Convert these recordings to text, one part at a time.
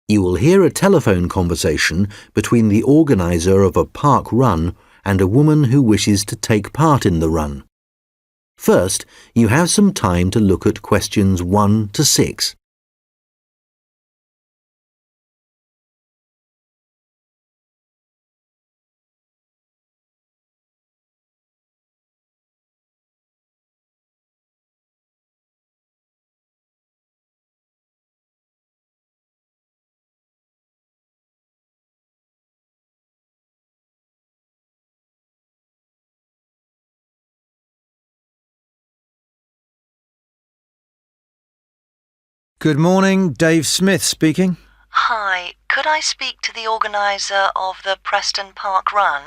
You will hear a telephone conversation between the organiser of a park run and a woman who wishes to take part in the run. First, you have some time to look at questions 1 to 6. Good morning, Dave Smith speaking. Hi, could I speak to the organiser of the Preston Park Run?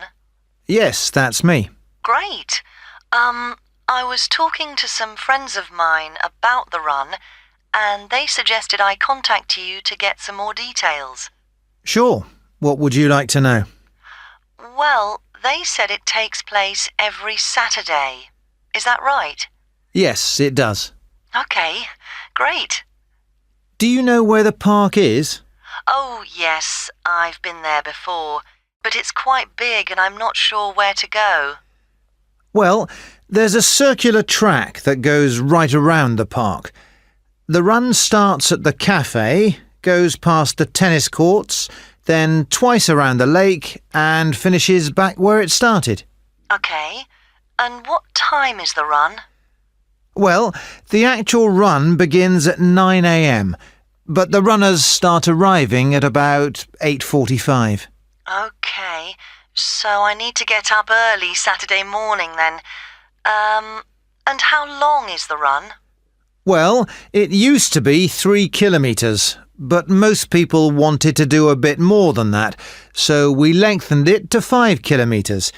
Yes, that's me. Great. I was talking to some friends of mine about the run, and they suggested I contact you to get some more details. Sure. What would you like to know? Well, they said it takes place every Saturday. Is that right? Yes, it does. Okay, great. Do you know where the park is? Oh, yes, I've been there before, but it's quite big and I'm not sure where to go. Well, there's a circular track that goes right around the park. The run starts at the cafe, goes past the tennis courts, then twice around the lake and finishes back where it started. Okay, and what time is the run? Well, the actual run begins at 9 a.m, but the runners start arriving at about 8:45. Okay, so I need to get up early Saturday morning then. And how long is the run? Well, it used to be 3 kilometres, but most people wanted to do a bit more than that, so we lengthened it to 5 kilometres.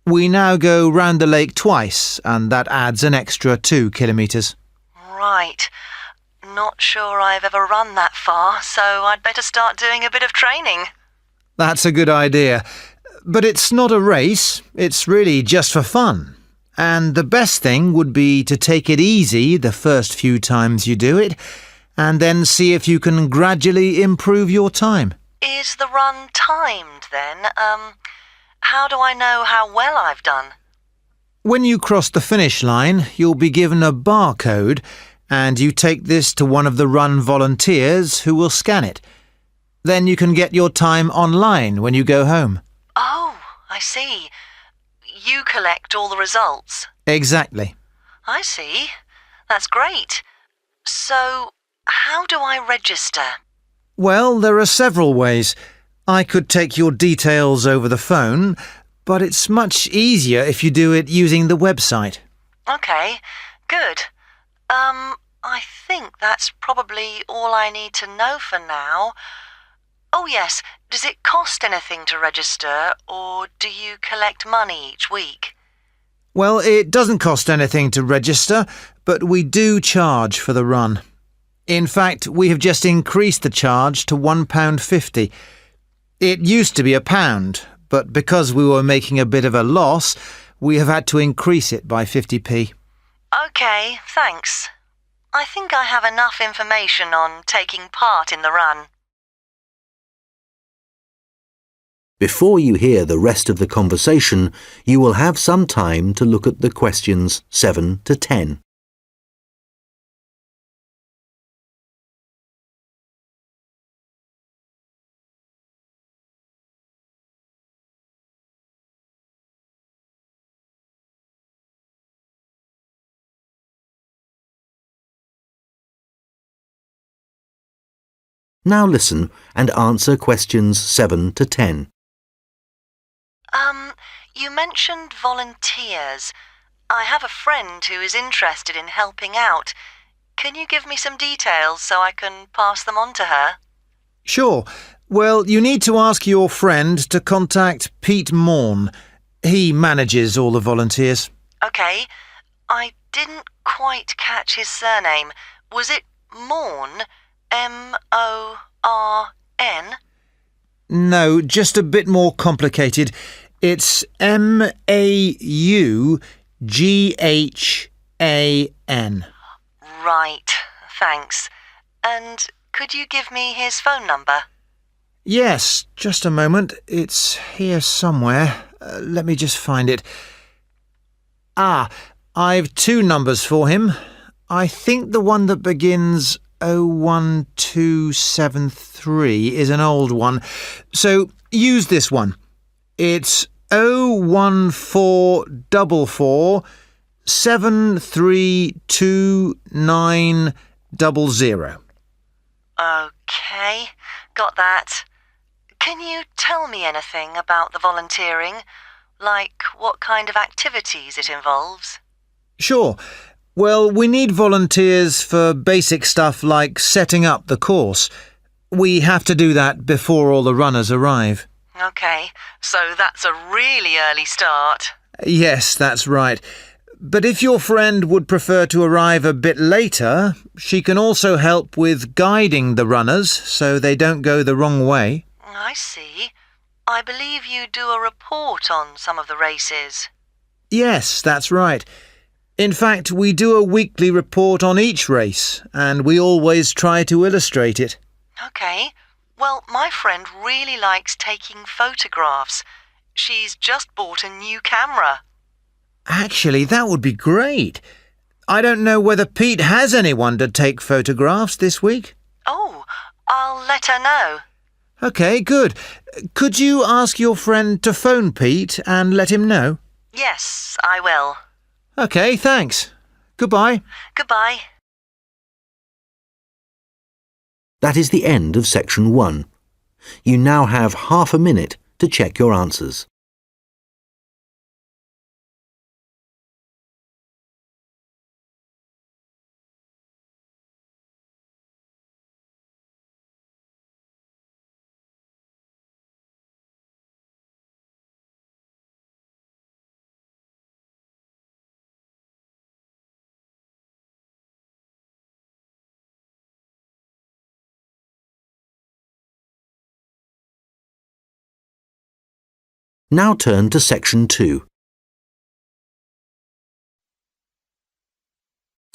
We now go round the lake twice, and that adds an extra 2 kilometres. Right. Not sure I've ever run that far, so I'd better start doing a bit of training. That's a good idea. But it's not a race, it's really just for fun. And the best thing would be to take it easy the first few times you do it, and then see if you can gradually improve your time. Is the run timed then? How do I know how well I've done? When you cross the finish line, you'll be given a barcode, and you take this to one of the run volunteers who will scan it. Then you can get your time online when you go home. Oh, I see. You collect all the results. Exactly. I see. That's great. So, how do I register? Well, there are several ways. I could take your details over the phone, but it's much easier if you do it using the website. Okay, good. I think that's probably all I need to know for now. Oh yes, does it cost anything to register, or do you collect money each week? Well, it doesn't cost anything to register, but we do charge for the run. In fact, we have just increased the charge to £1.50. It used to be £1, but because we were making a bit of a loss, we have had to increase it by 50p. Okay, thanks. I think I have enough information on taking part in the run. Before you hear the rest of the conversation, you will have some time to look at the questions 7 to 10. Now listen and answer questions 7 to 10. You mentioned volunteers. I have a friend who is interested in helping out. Can you give me some details so I can pass them on to her? Sure. Well, you need to ask your friend to contact Pete Morn. He manages all the volunteers. Okay. I didn't quite catch his surname. Was it Morn? M-O-R-N? No, just a bit more complicated. It's M-A-U-G-H-A-N. Right, thanks. And could you give me his phone number? Yes, just a moment. It's here somewhere. Let me just find it. Ah, I've two numbers for him. I think the one that begins 01273 is an old one. So use this one. It's 01444 73290. OK, got that. Can you tell me anything about the volunteering? Like what kind of activities it involves? Sure. Well, we need volunteers for basic stuff like setting up the course. We have to do that before all the runners arrive. OK, so that's a really early start. Yes, that's right. But if your friend would prefer to arrive a bit later, she can also help with guiding the runners so they don't go the wrong way. I see. I believe you do a report on some of the races. Yes, that's right. In fact, we do a weekly report on each race, and we always try to illustrate it. OK. Well, my friend really likes taking photographs. She's just bought a new camera. Actually, that would be great. I don't know whether Pete has anyone to take photographs this week. Oh, I'll let her know. OK, good. Could you ask your friend to phone Pete and let him know? Yes, I will. OK, thanks. Goodbye. Goodbye. That is the end of section 1. You now have half a minute to check your answers. Now turn to section 2.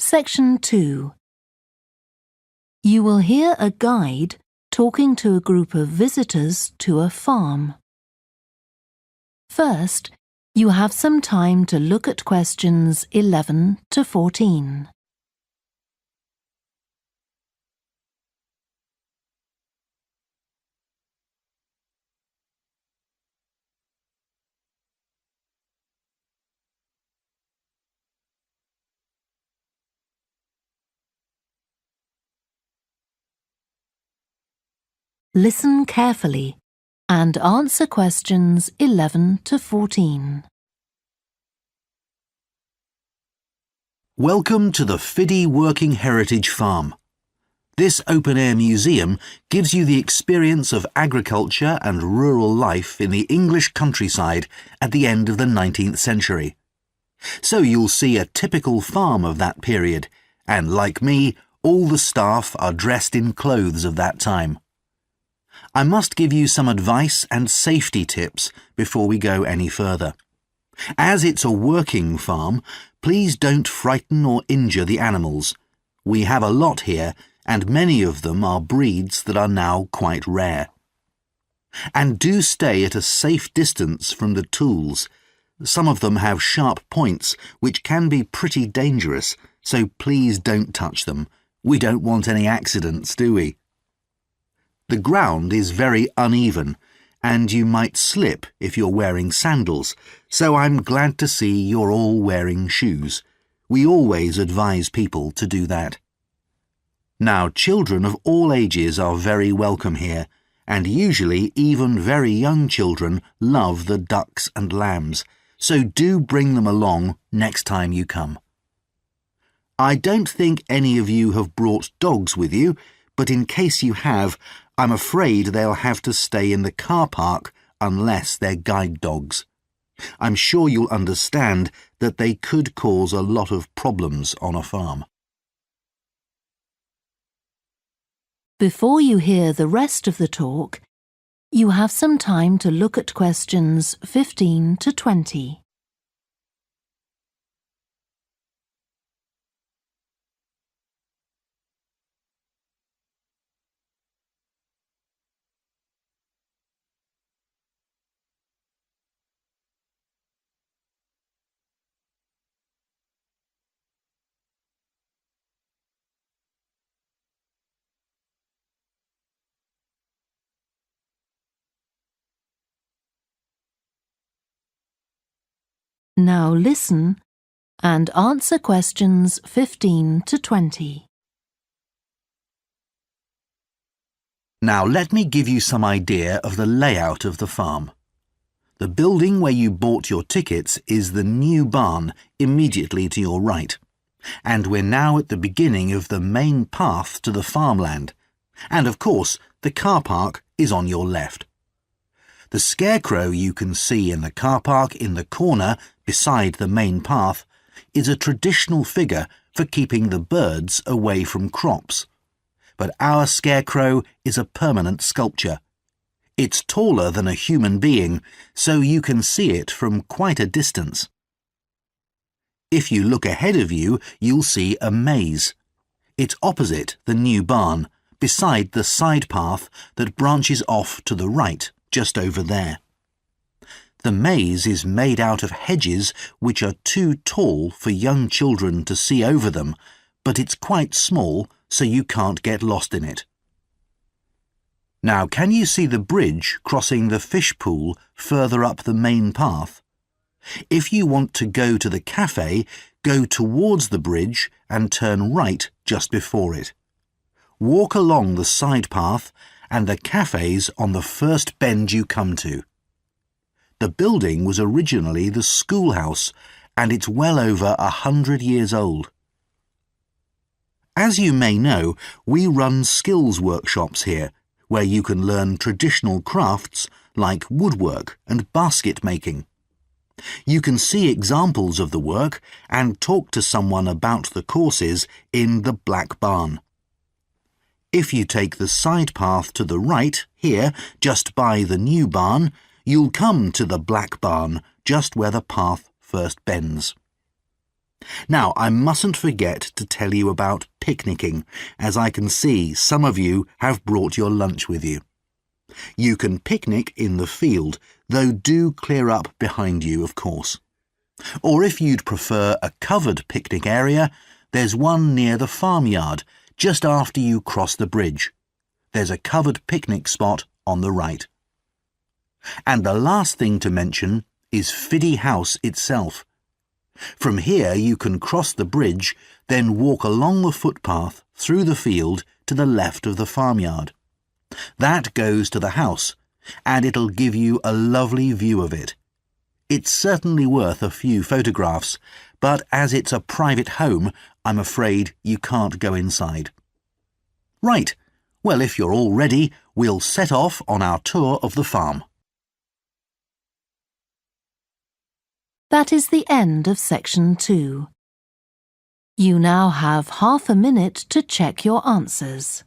Section 2. You will hear a guide talking to a group of visitors to a farm. First, you have some time to look at questions 11 to 14. Listen carefully and answer questions 11 to 14. Welcome to the Fiddy Working Heritage Farm. This open-air museum gives you the experience of agriculture and rural life in the English countryside at the end of the 19th century. So you'll see a typical farm of that period, and like me, all the staff are dressed in clothes of that time. I must give you some advice and safety tips before we go any further. As it's a working farm, please don't frighten or injure the animals. We have a lot here, and many of them are breeds that are now quite rare. And do stay at a safe distance from the tools. Some of them have sharp points, which can be pretty dangerous, so please don't touch them. We don't want any accidents, do we? The ground is very uneven, and you might slip if you're wearing sandals, so I'm glad to see you're all wearing shoes. We always advise people to do that. Now, children of all ages are very welcome here, and usually even very young children love the ducks and lambs, so do bring them along next time you come. I don't think any of you have brought dogs with you, but in case you have, I'm afraid they'll have to stay in the car park unless they're guide dogs. I'm sure you'll understand that they could cause a lot of problems on a farm. Before you hear the rest of the talk, you have some time to look at questions 15 to 20. Now listen and answer questions 15 to 20. Now let me give you some idea of the layout of the farm. The building where you bought your tickets is the new barn immediately to your right. And we're now at the beginning of the main path to the farmland. And of course, the car park is on your left. The scarecrow you can see in the car park in the corner beside the main path is a traditional figure for keeping the birds away from crops. But our scarecrow is a permanent sculpture. It's taller than a human being, so you can see it from quite a distance. If you look ahead of you, you'll see a maze. It's opposite the new barn, beside the side path that branches off to the right, just over there. The maze is made out of hedges which are too tall for young children to see over them, but it's quite small, so you can't get lost in it. Now, can you see the bridge crossing the fish pool further up the main path? If you want to go to the cafe, go towards the bridge and turn right just before it. Walk along the side path and the cafe's on the first bend you come to. The building was originally the schoolhouse and it's well over 100 years old. As you may know, we run skills workshops here, where you can learn traditional crafts like woodwork and basket making. You can see examples of the work and talk to someone about the courses in the Black Barn. If you take the side path to the right, here, just by the new barn, you'll come to the Black Barn, just where the path first bends. Now, I mustn't forget to tell you about picnicking, as I can see some of you have brought your lunch with you. You can picnic in the field, though do clear up behind you, of course. Or if you'd prefer a covered picnic area, there's one near the farmyard, just after you cross the bridge. There's a covered picnic spot on the right. And the last thing to mention is Fiddy House itself. From here you can cross the bridge, then walk along the footpath through the field to the left of the farmyard. That goes to the house, and it'll give you a lovely view of it. It's certainly worth a few photographs, but as it's a private home, I'm afraid you can't go inside. Right, well, if you're all ready, we'll set off on our tour of the farm. That is the end of section 2. You now have half a minute to check your answers.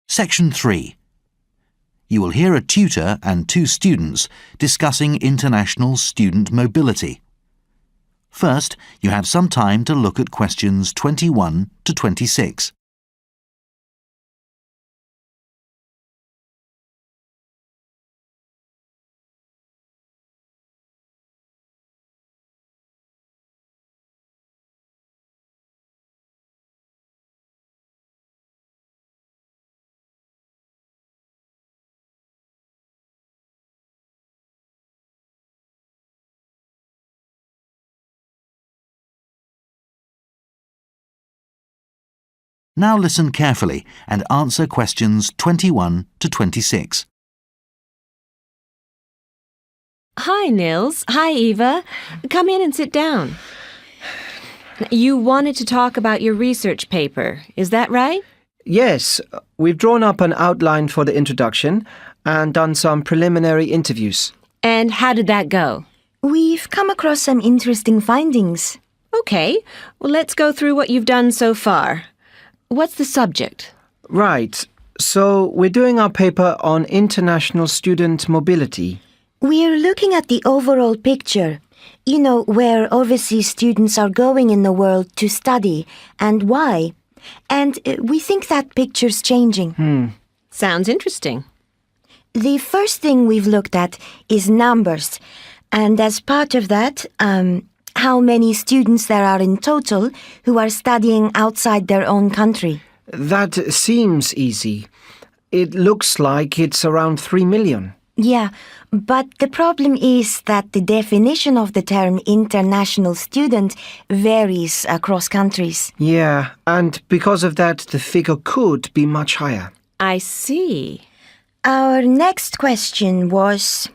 Section 3. You will hear a tutor and 2 students discussing international student mobility. First, you have some time to look at questions 21 to 26. Now listen carefully and answer questions 21 to 26. Hi, Nils. Hi, Eva. Come in and sit down. You wanted to talk about your research paper, is that right? Yes, we've drawn up an outline for the introduction and done some preliminary interviews. And how did that go? We've come across some interesting findings. Okay, well, let's go through what you've done so far. What's the subject? Right, so we're doing our paper on international student mobility. We're looking at the overall picture. You know, where overseas students are going in the world to study and why. And we think that picture's changing. Sounds interesting. The first thing we've looked at is numbers. And as part of that, how many students there are in total who are studying outside their own country. That seems easy. It looks like it's around 3 million. Yeah, but the problem is that the definition of the term international student varies across countries. Yeah, and because of that, the figure could be much higher. I see. Our next question was,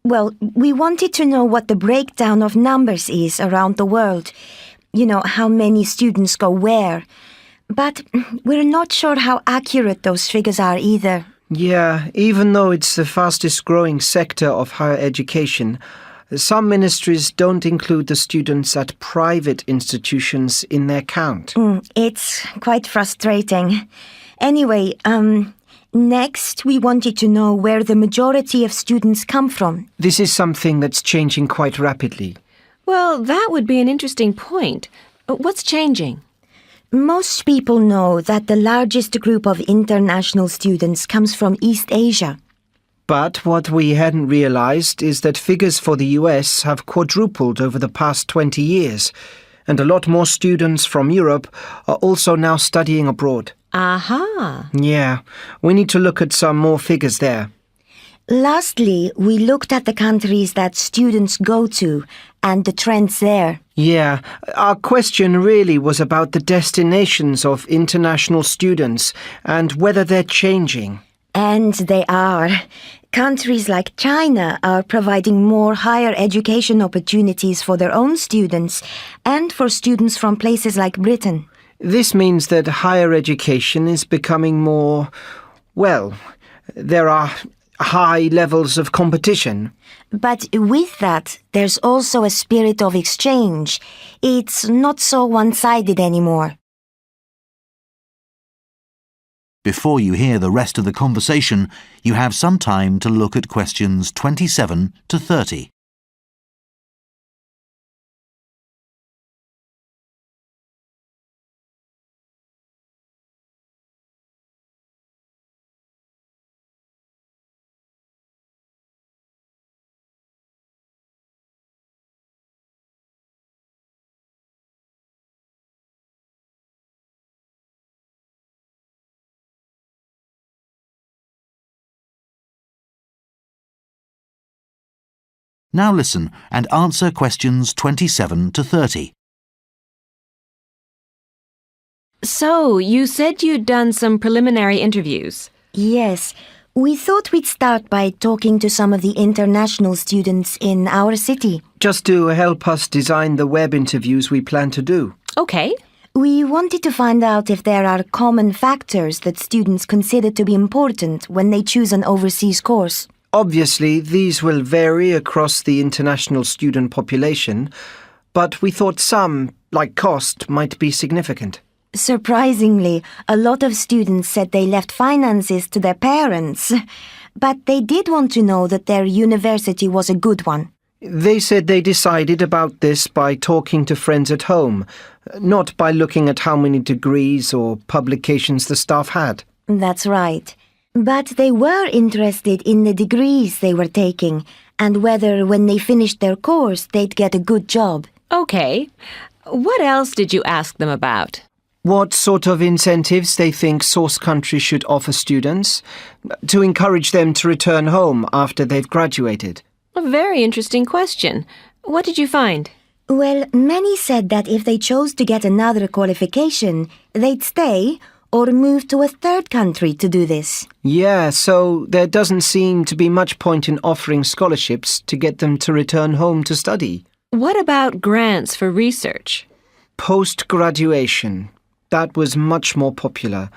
well, we wanted to know what the breakdown of numbers is around the world. You know, how many students go where. But we're not sure how accurate those figures are either. Yeah, even though it's the fastest growing sector of higher education, some ministries don't include the students at private institutions in their count. It's quite frustrating. Anyway, next we wanted to know where the majority of students come from. This is something that's changing quite rapidly. Well, that would be an interesting point. What's changing? Most people know that the largest group of international students comes from East Asia. But what we hadn't realized is that figures for the US have quadrupled over the past 20 years, and a lot more students from Europe are also now studying abroad. Aha. Yeah, we need to look at some more figures there. Lastly, we looked at the countries that students go to and the trends there. Yeah, our question really was about the destinations of international students and whether they're changing. And they are. Countries like China are providing more higher education opportunities for their own students and for students from places like Britain. This means that higher education is becoming more, well, there are high levels of competition. But with that, there's also a spirit of exchange. It's not so one-sided anymore. Before you hear the rest of the conversation, you have some time to look at questions 27 to 30. Now listen and answer questions 27 to 30. So, you said you'd done some preliminary interviews. Yes, we thought we'd start by talking to some of the international students in our city. Just to help us design the web interviews we plan to do. Okay. We wanted to find out if there are common factors that students consider to be important when they choose an overseas course. Obviously, these will vary across the international student population, but we thought some, like cost, might be significant. Surprisingly, a lot of students said they left finances to their parents, but they did want to know that their university was a good one. They said they decided about this by talking to friends at home, not by looking at how many degrees or publications the staff had. That's right. But they were interested in the degrees they were taking and whether when they finished their course they'd get a good job. Okay. What else did you ask them about? What sort of incentives they think source countries should offer students to encourage them to return home after they've graduated? A very interesting question. What did you find? Well, many said that if they chose to get another qualification, they'd stay or move to a third country to do this. Yeah, so there doesn't seem to be much point in offering scholarships to get them to return home to study. What about grants for research? Post-graduation. That was much more popular,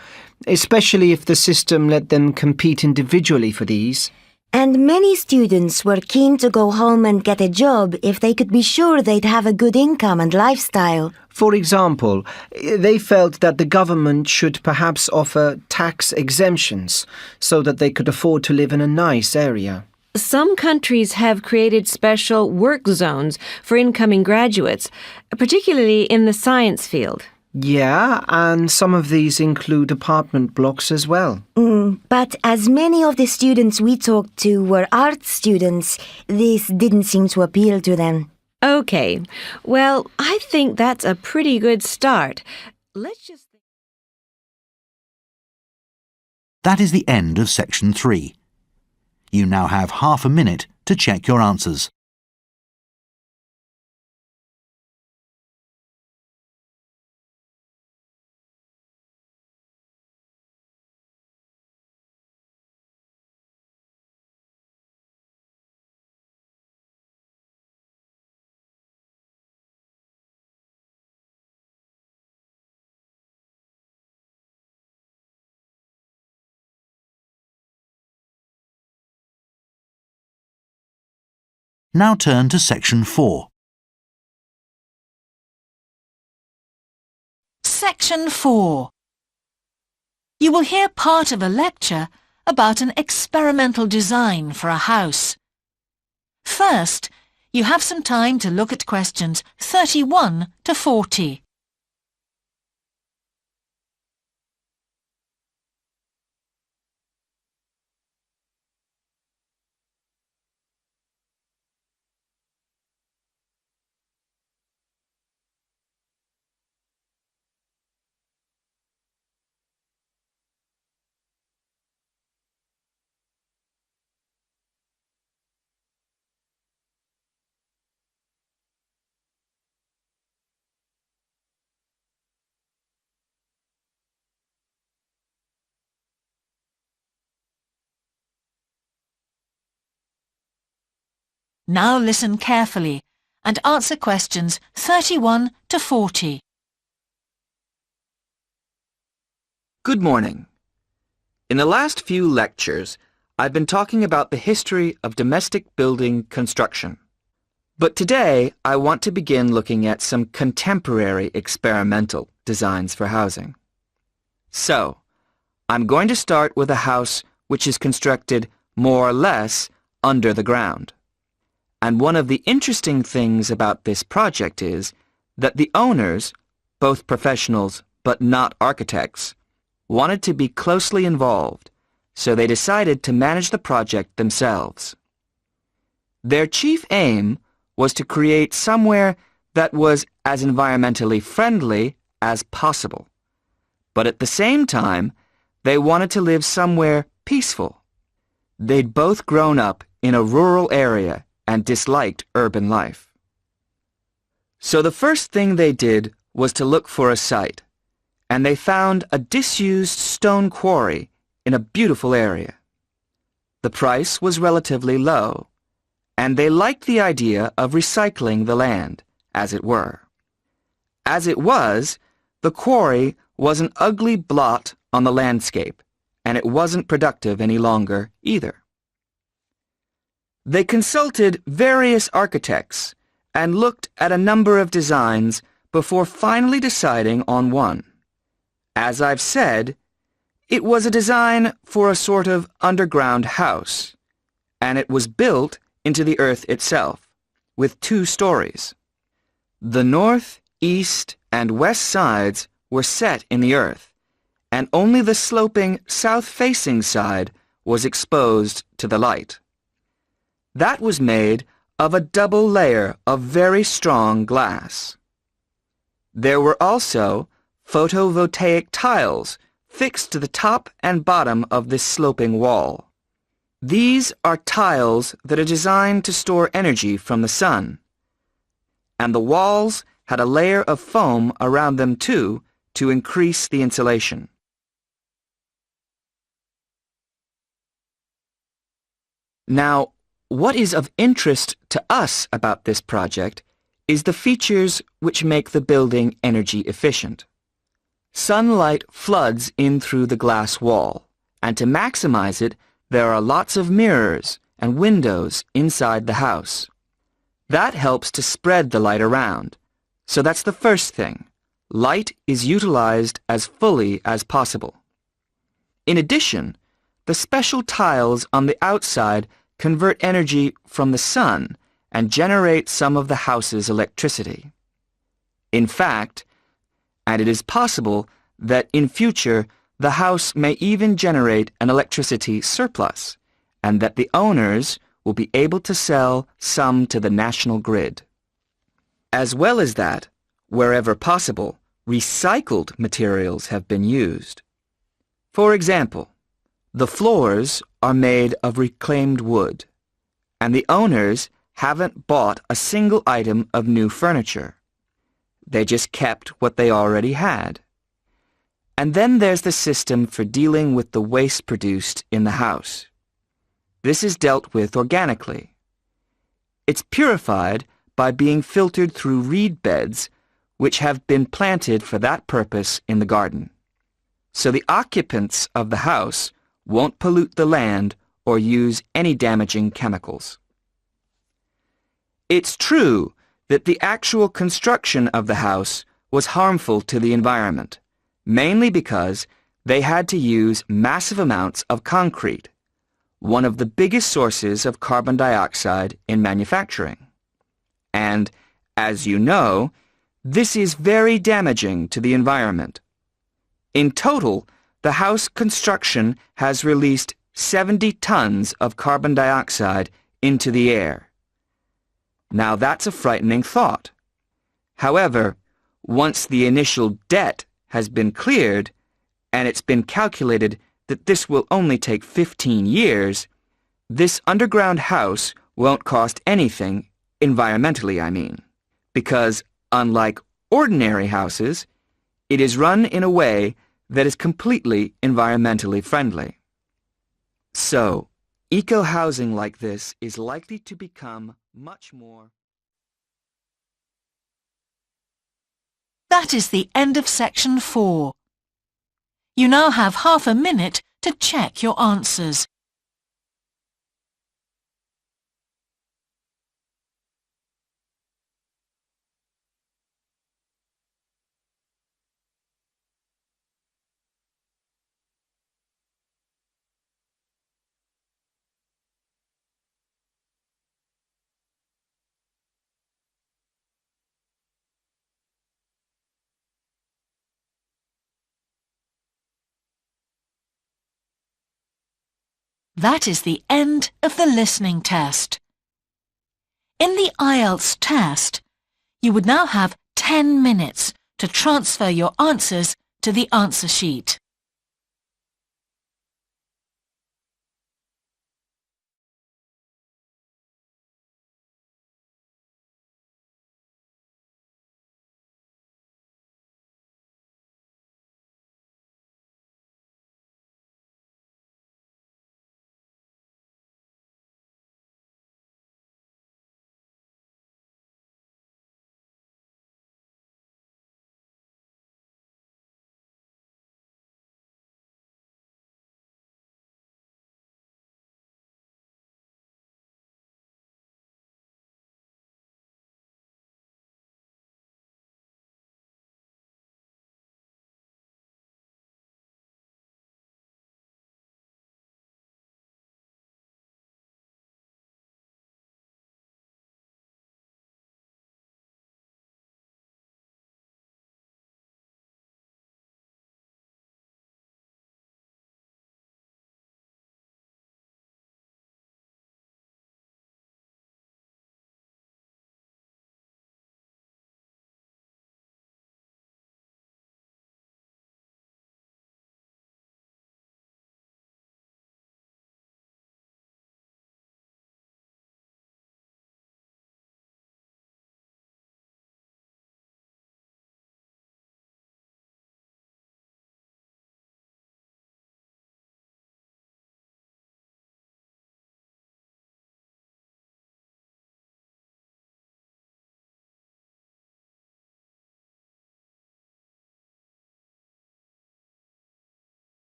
especially if the system let them compete individually for these. And many students were keen to go home and get a job if they could be sure they'd have a good income and lifestyle. For example, they felt that the government should perhaps offer tax exemptions so that they could afford to live in a nice area. Some countries have created special work zones for incoming graduates, particularly in the science field. Yeah, and some of these include apartment blocks as well. But as many of the students we talked to were art students, this didn't seem to appeal to them. Okay, well, I think that's a pretty good start. Let's just... That is the end of section 3. You now have half a minute to check your answers. Now turn to section 4. Section 4. You will hear part of a lecture about an experimental design for a house. First, you have some time to look at questions 31 to 40. Now listen carefully and answer questions 31 to 40. Good morning. In the last few lectures, I've been talking about the history of domestic building construction. But today, I want to begin looking at some contemporary experimental designs for housing. So, I'm going to start with a house which is constructed more or less under the ground. And one of the interesting things about this project is that the owners, both professionals but not architects, wanted to be closely involved, so they decided to manage the project themselves. Their chief aim was to create somewhere that was as environmentally friendly as possible. But at the same time, they wanted to live somewhere peaceful. They'd both grown up in a rural area and disliked urban life. So the first thing they did was to look for a site, and they found a disused stone quarry in a beautiful area. The price was relatively low, and they liked the idea of recycling the land, as it were. As it was, the quarry was an ugly blot on the landscape, and it wasn't productive any longer either. They consulted various architects and looked at a number of designs before finally deciding on one. As I've said, it was a design for a sort of underground house, and it was built into the earth itself, with 2 stories. The north, east, and west sides were set in the earth, and only the sloping south-facing side was exposed to the light. That was made of a double layer of very strong glass. There were also photovoltaic tiles fixed to the top and bottom of this sloping wall. These are tiles that are designed to store energy from the sun. And the walls had a layer of foam around them too to increase the insulation. Now, what is of interest to us about this project is the features which make the building energy efficient. Sunlight floods in through the glass wall, and to maximize it, there are lots of mirrors and windows inside the house. That helps to spread the light around. So that's the first thing. Light is utilized as fully as possible. In addition, the special tiles on the outside convert energy from the sun and generate some of the house's electricity. In fact, and it is possible that in future the house may even generate an electricity surplus, and that the owners will be able to sell some to the national grid. As well as that, wherever possible, recycled materials have been used. For example, the floors are made of reclaimed wood, and the owners haven't bought a single item of new furniture. They just kept what they already had. And then there's the system for dealing with the waste produced in the house. This is dealt with organically. It's purified by being filtered through reed beds which have been planted for that purpose in the garden. So the occupants of the house won't pollute the land or use any damaging chemicals. It's true that the actual construction of the house was harmful to the environment, mainly because they had to use massive amounts of concrete, one of the biggest sources of carbon dioxide in manufacturing. And, as you know, this is very damaging to the environment. In total, the house construction has released 70 tons of carbon dioxide into the air. Now that's a frightening thought. However, once the initial debt has been cleared, and it's been calculated that this will only take 15 years, this underground house won't cost anything, environmentally I mean, because unlike ordinary houses, it is run in a way that is completely environmentally friendly. So, eco-housing like this is likely to become much more. That is the end of section 4. You now have half a minute to check your answers. That is the end of the listening test. In the IELTS test, you would now have 10 minutes to transfer your answers to the answer sheet.